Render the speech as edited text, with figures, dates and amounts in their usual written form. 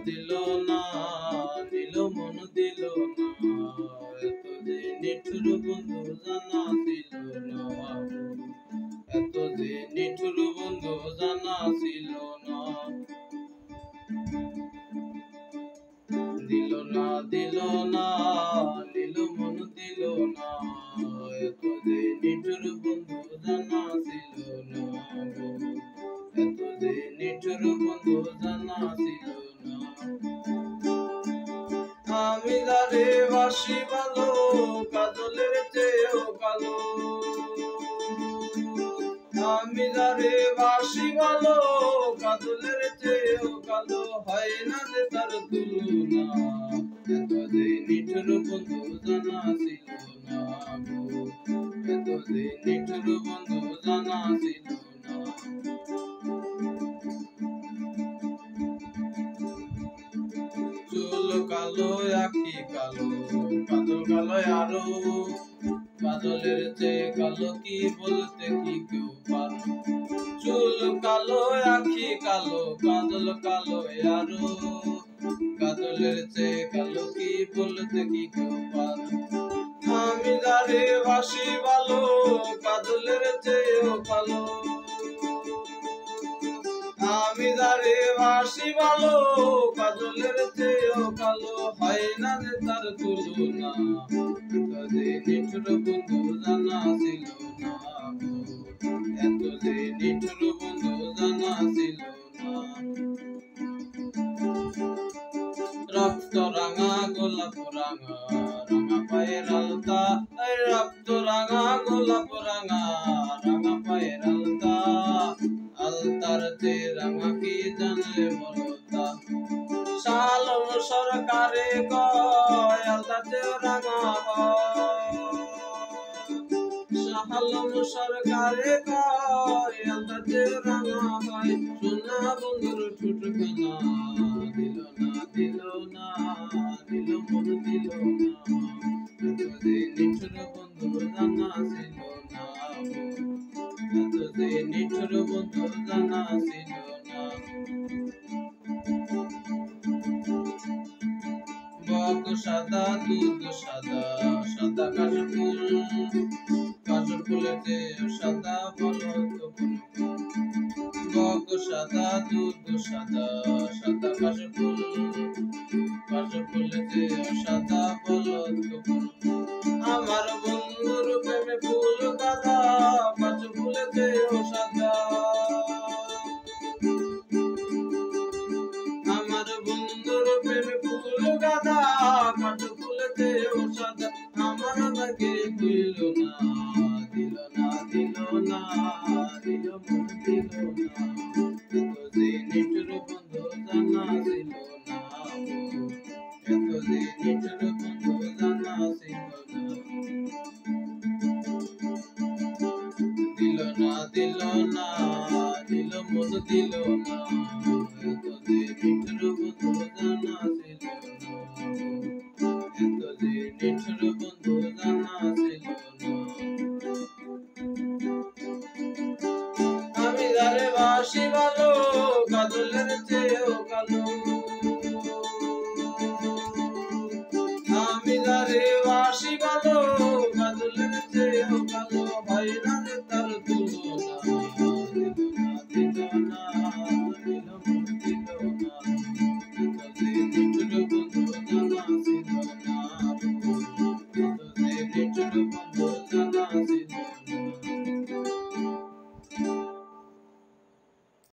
দিল না, দিল মন দিল না, এত যে নিঠুর বন্ধু জানা ছিল না, এত যে নিঠুর বন্ধু জানা ছিল না। দিল না, দিল না, দিল মন দিল না, এত যে নিঠুর বন্ধু জানা ছিল না, এত যে নিঠুর বন্ধু জানা ছিল না। আমি যারে বাসি ভালো, কাজলের চেয়েও কালো, আমি যারে বাসি ভালো, কাজলের চেয়েও কালো, হয় না যে তার তুলনা, এত যে নিঠুর বন্ধু জানা ছিল না, এত যে নিঠুর বন্ধু জানা ছিল না। চুল কালো আঁখি কালো, কাজল কালো আরো, কাজলের চেয়ে কালো কি বলতে কি কেউ পারো। চুল কালো আঁখি কালো, কাজল কালো আরো, কাজলের চেয়ে কালো কি বলতে কি কেউ পারো। আমি যারে বাসি ভালো, কাজলের চেয়েও কালো, আমি যারে বাসি ভালো, কাজলের চেয়েও কালো, হয় না যে তার তুলনা, এত যে নিঠুর বন্ধু জানা ছিল না, এত যে নিঠুর বন্ধু জানা ছিল না। রক্ত রাঙা গোলাপ রাঙা, রাঙা পায়ের আলতা, রক্ত রাঙা গোলাপ রাঙা, রাঙা পায়ের আলতা, আলতার চেয়ে রাঙা কি জানলে বলো তা। শালম সরকারে কয় আলতার চেয়ে রাঙা হয়, শালম সরকারে কয় আলতার চেয়ে রাঙা হয়। সোনা বন্ধুর ঠোঁটখানা, দিল না, দিল না, দিল মন দিল না, এত যে নিঠুর বন্ধু জানা ছিল না, এত যে নিঠুর বন্ধু জানা ছিল না। বক সাদা দুধ সাদা, সাদা কাশফুল, কাশফুলের চেয়ে সাদা বলো তো কোন ফুল। বক সাদা দুধ সাদা, সাদা কাশফুল, কাশফুলের চেয়ে সাদা বলো তো কোন ফুল। আমার বন্ধুর প্রেমে ফুল গাঁদা, কাশফুলের চেয়েও সাদা, আমার বন্ধুর প্রেমে ফুল গাঁদা, কাশফুলের চেয়েও সাদা, আমার ভাগ্যে হইল না, দিল না, দিল না, দিল মন দিল না, এত যে নিঠুর বন্ধু জানা ছিল না, এত যে নিঠুর বন্ধু জানা ছিল না। দিল না, দিল না, দিল মন দিল না, এত যে নিঠুর